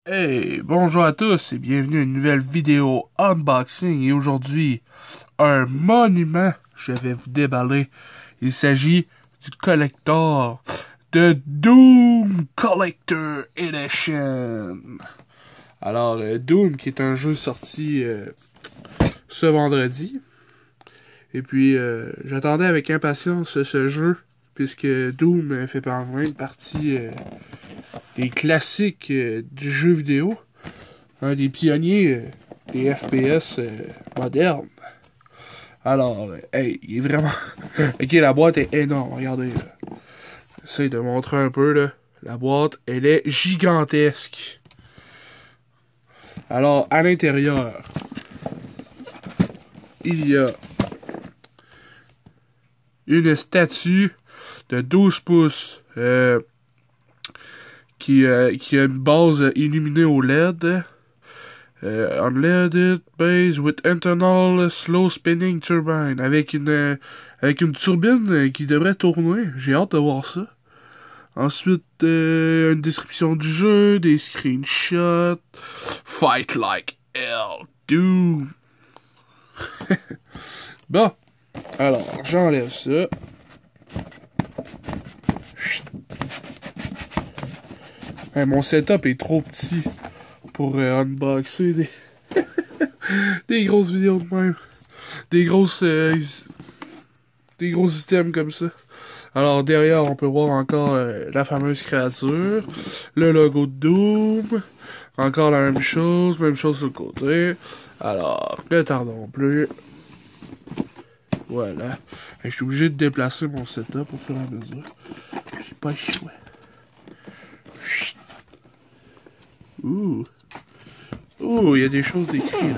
Hey, bonjour à tous et bienvenue à une nouvelle vidéo unboxing. Et aujourd'hui, un monument, je vais vous déballer. Il s'agit du collector de Doom Collector Edition. Alors, Doom qui est un jeu sorti ce vendredi. Et puis, j'attendais avec impatience ce jeu, puisque Doom fait partie des classiques du jeu vidéo. Un des pionniers des FPS modernes. Alors, hey, il est vraiment... ok, la boîte est énorme, regardez. J'essaie de montrer un peu, là. La boîte, elle est gigantesque. Alors, à l'intérieur, il y a une statue de 12 pouces qui a une base illuminée au LED. Unleaded base with internal slow spinning turbine. Avec une turbine qui devrait tourner. J'ai hâte de voir ça. Ensuite, une description du jeu, des screenshots. Fight like hell, Doom. Bon. Alors, j'enlève ça. Hey, mon setup est trop petit pour unboxer des grosses vidéos de même. Des gros items comme ça. Alors derrière on peut voir encore la fameuse créature. Le logo de Doom. Encore la même chose sur le côté. Alors, ne tardons plus. Voilà. Je suis obligé de déplacer mon setup au fur et à mesure. J'ai pas le choix. Ouh, il y a des choses écrites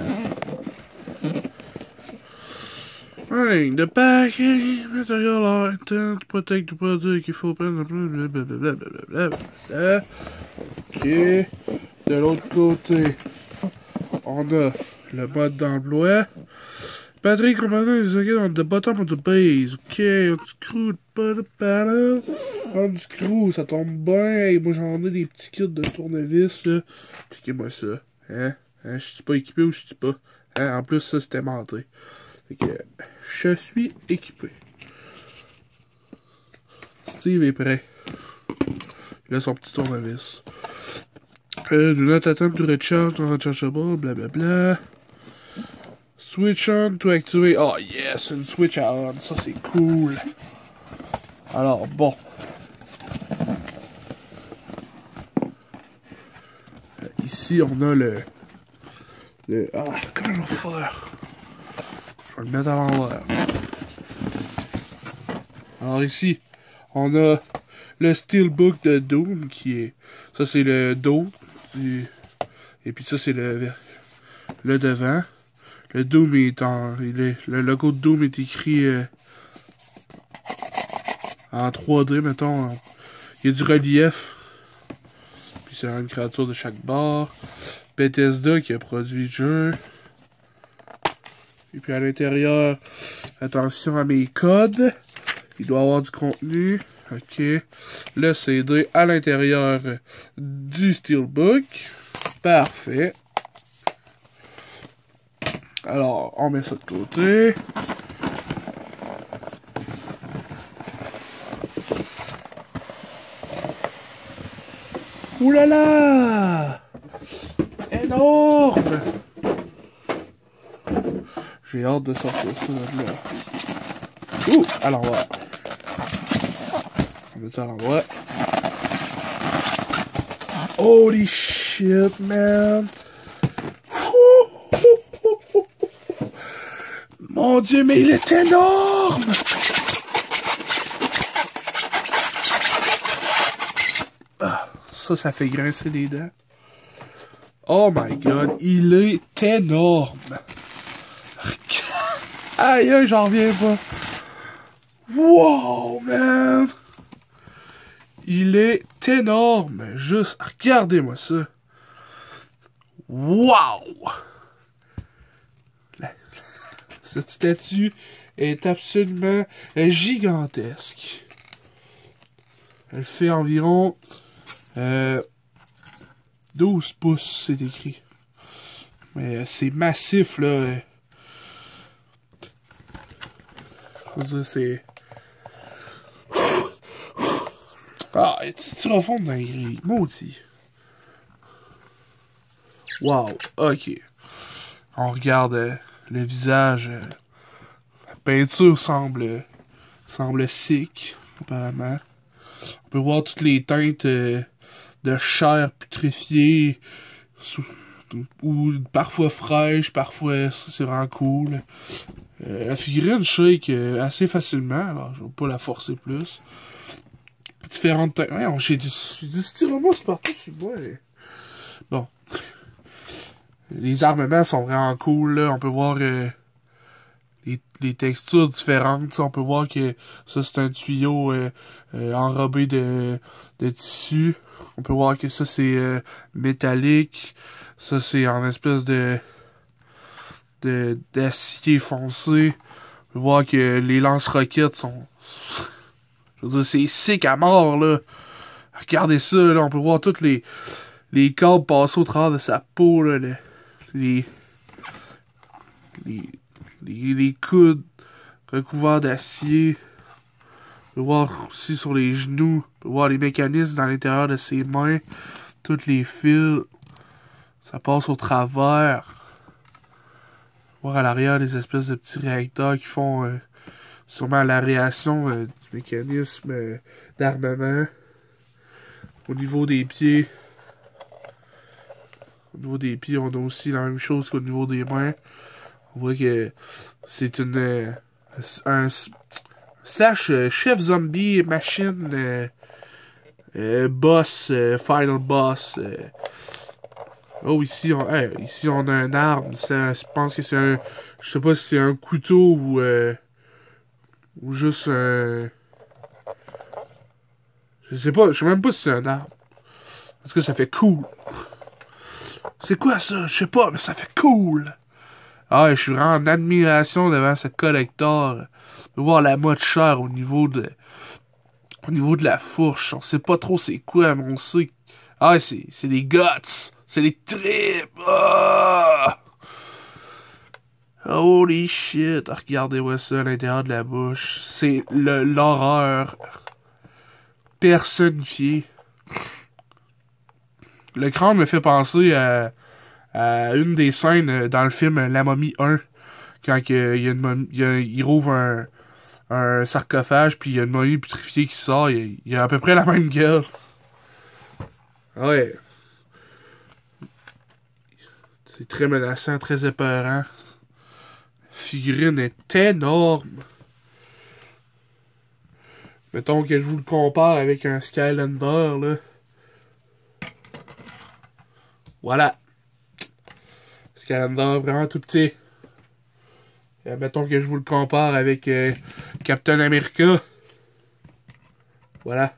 là. Hey, the packaging material are intended to protect the product if open. Blablabla. Ok. De l'autre côté, on a le mode d'emploi. Battery component is located on the bottom of the base. Ok, unscrew the panel. Unscrew, ça tombe bien. Hey, moi j'en ai des petits kits de tournevis. Checkez-moi ça. Hein? Je suis pas équipé ou je suis pas? En plus, ça c'était menté. Fait que je suis équipé. Steve est prêt. Il a son petit tournevis. Do not attempt to recharge, non rechargeable, blablabla. Switch on to activate. Oh yes, une switch à on. Ça c'est cool. Alors bon. Ici on a le... comment je vais faire? Je vais le mettre à l'envers. Alors ici, on a le Steelbook de Doom qui est... Ça c'est le dos du... Et puis ça c'est le devant. Le Doom est en... Le logo de Doom est écrit en 3D, mettons. Il y a du relief. Puis c'est une créature de chaque barre. Bethesda qui a produit le jeu. Et puis à l'intérieur, attention à mes codes. Il doit y avoir du contenu. Ok. Le CD à l'intérieur du Steelbook. Parfait. Alors, on met ça de côté. Ouh là là! Énorme! J'ai hâte de sortir ça de là. Ouh! À l'envers. On met ça à l'envers. Holy shit, man! Mon Dieu, mais il est énorme! Ah, ça fait grincer les dents. Oh my god, il est énorme! Aïe, aïe, j'en reviens pas. Wow, man! Il est énorme. Juste, regardez-moi ça. Wow! Cette statue est absolument gigantesque. Elle fait environ 12 pouces, c'est écrit. Mais c'est massif, là. Je veux dire, c'est... Ah, il y a du styrofoam dans les grilles. Maudit. Wow, ok. On regarde le visage. La peinture semble sick, apparemment. On peut voir toutes les teintes de chair putréfiée. Ou parfois fraîche, parfois c'est vraiment cool. La figurine shake assez facilement, alors je vais pas la forcer plus. Différentes teintes. Ouais, j'ai du styromousse partout sur moi. Bon. Les armements sont vraiment cool, là. On peut voir les textures différentes. T'sais, on peut voir que ça, c'est un tuyau enrobé de tissu. On peut voir que ça, c'est métallique. Ça, c'est en espèce d'acier foncé. On peut voir que les lance-roquettes sont... Je veux dire, c'est sick à mort, là. Regardez ça, là. On peut voir toutes les câbles passer au travers de sa peau, là. Les coudes recouverts d'acier. On peut voir aussi sur les genoux. On peut voir les mécanismes dans l'intérieur de ses mains. Tous les fils. Ça passe au travers. Voir à l'arrière des espèces de petits réacteurs qui font sûrement l'aération du mécanisme d'armement. Au niveau des pieds. Au niveau des pieds, on a aussi la même chose qu'au niveau des mains. On voit que c'est un chef zombie machine boss, final boss. Oh, ici on a un arme. Je pense que c'est un... Je sais pas si c'est un couteau ou juste un... Je sais même pas si c'est un arme. Parce que ça fait cool. C'est quoi ça? Je sais pas, mais ça fait cool. Ah, je suis vraiment en admiration devant ce collector. On peut voir la mode chair au niveau de la fourche. On sait pas trop c'est quoi, mais on sait. Ah, c'est les guts. C'est les tripes. Ah! Holy shit. Regardez-moi ça à l'intérieur de la bouche. C'est l'horreur personnifiée. Le crâne me fait penser à une des scènes dans le film La Momie 1. Quand il rouvre un sarcophage, puis il y a une momie putrifiée qui sort. Il a à peu près la même gueule. Ouais. C'est très menaçant, très épeurant. La figurine est énorme. Mettons que je vous le compare avec un Skylander, là. Voilà. Skylander vraiment tout petit. Mettons que je vous le compare avec Captain America. Voilà.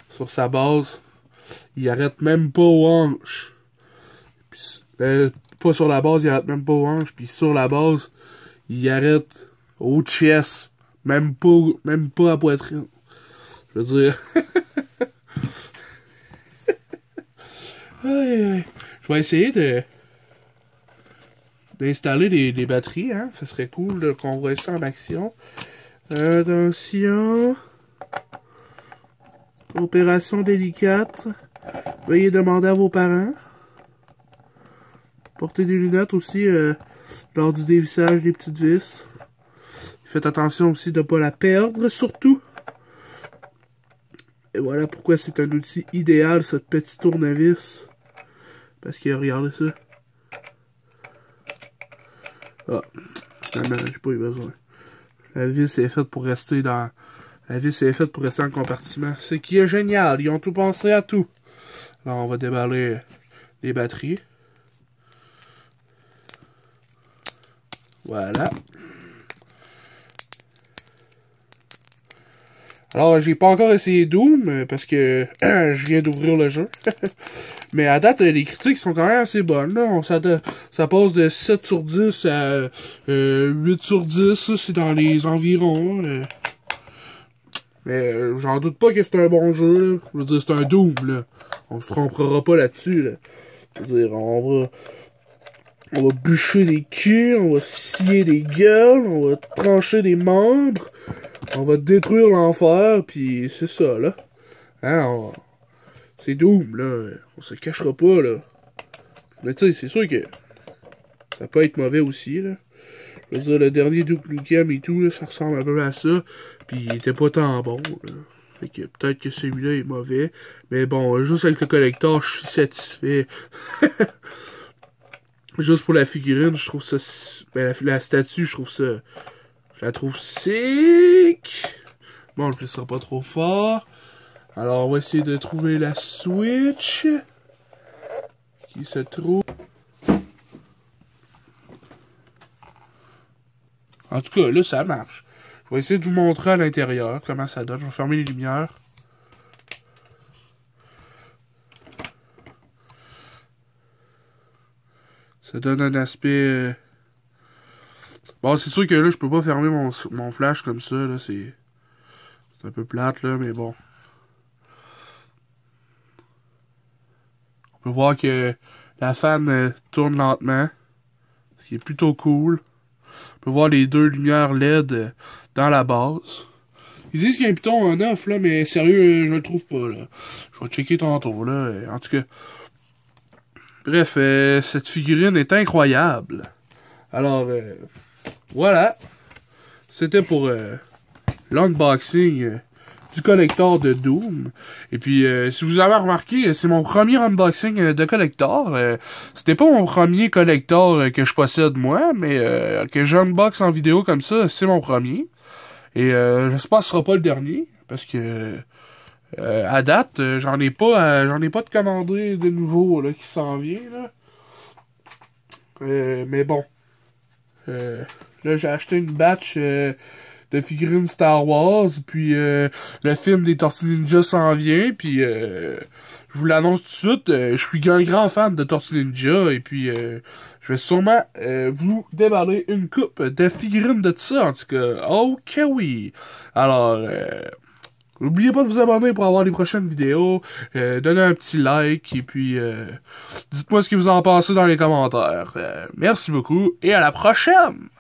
Sur sa base. Il arrête même pas aux hanches. Puis, pas sur la base, il arrête même pas aux hanches. Puis sur la base, il arrête au chest. Même pas à poitrine. Je veux dire. Je vais essayer d'installer des batteries, hein. Ça serait cool qu'on voit ça en action. Attention. Opération délicate. Veuillez demander à vos parents. Portez des lunettes aussi lors du dévissage des petites vis. Faites attention aussi de ne pas la perdre, surtout. Et voilà pourquoi c'est un outil idéal, ce petit tournevis. Parce que regardez ça. Ah, finalement, j'ai pas eu besoin. La vis est faite pour rester dans... La vis est faite pour rester dans le compartiment. C'est qui est génial, ils ont tout pensé à tout. Alors, on va déballer les batteries. Voilà. Alors, j'ai pas encore essayé Doom, parce que je viens d'ouvrir le jeu. Mais à date, les critiques sont quand même assez bonnes. Là. Ça passe de 7 sur 10 à 8 sur 10. Ça, c'est dans les environs. Mais j'en doute pas que c'est un bon jeu. Là. Je veux dire, c'est un Doom. Là. On se trompera pas là-dessus. Là. Je veux dire, on va bûcher des culs, on va scier des gueules, on va trancher des membres, on va détruire l'enfer, pis c'est ça, là. Hein, c'est Doom, là. On se cachera pas, là. Mais tu sais, c'est sûr que ça peut être mauvais aussi, là. Je veux dire, le dernier Duke Nukem et tout, là, ça ressemble un peu à ça. Puis il était pas tant bon, là. Fait que peut-être que celui-là est mauvais. Mais bon, juste avec le collector, je suis satisfait. Juste pour la figurine, je trouve ça... Ben, la statue, je trouve ça... Je la trouve sick! Bon, on le sera pas trop fort. Alors, on va essayer de trouver la Switch. Qui se trouve... En tout cas, là, ça marche. Je vais essayer de vous montrer à l'intérieur comment ça donne. Je vais fermer les lumières. Ça donne un aspect... Bon, c'est sûr que là, je peux pas fermer mon flash comme ça. Là, c'est un peu plate, là, mais bon. On peut voir que la fan tourne lentement. Ce qui est plutôt cool. On peut voir les deux lumières LED dans la base. Ils disent qu'il y a un piton on-off, là, mais sérieux, je le trouve pas, là. Je vais checker tantôt, là. En tout cas. Bref, cette figurine est incroyable. Alors, voilà. C'était pour l'unboxing du collector de Doom. Et puis, si vous avez remarqué, c'est mon premier unboxing de collector. C'était pas mon premier collector que je possède moi, mais que j'unbox en vidéo comme ça, c'est mon premier. Et j'espère que ce sera pas le dernier, parce que à date, j'en ai pas de commandé de nouveau là, qui s'en vient. Là. Mais bon. Là, j'ai acheté une batch de figurines Star Wars, puis le film des Tortues Ninja s'en vient, puis je vous l'annonce tout de suite, je suis un grand fan de Tortues Ninja, et puis je vais sûrement vous déballer une coupe de figurines de tout ça, en tout cas. Ok, oui! Alors, n'oubliez pas de vous abonner pour avoir les prochaines vidéos, donnez un petit like, et puis dites-moi ce que vous en pensez dans les commentaires. Merci beaucoup, et à la prochaine!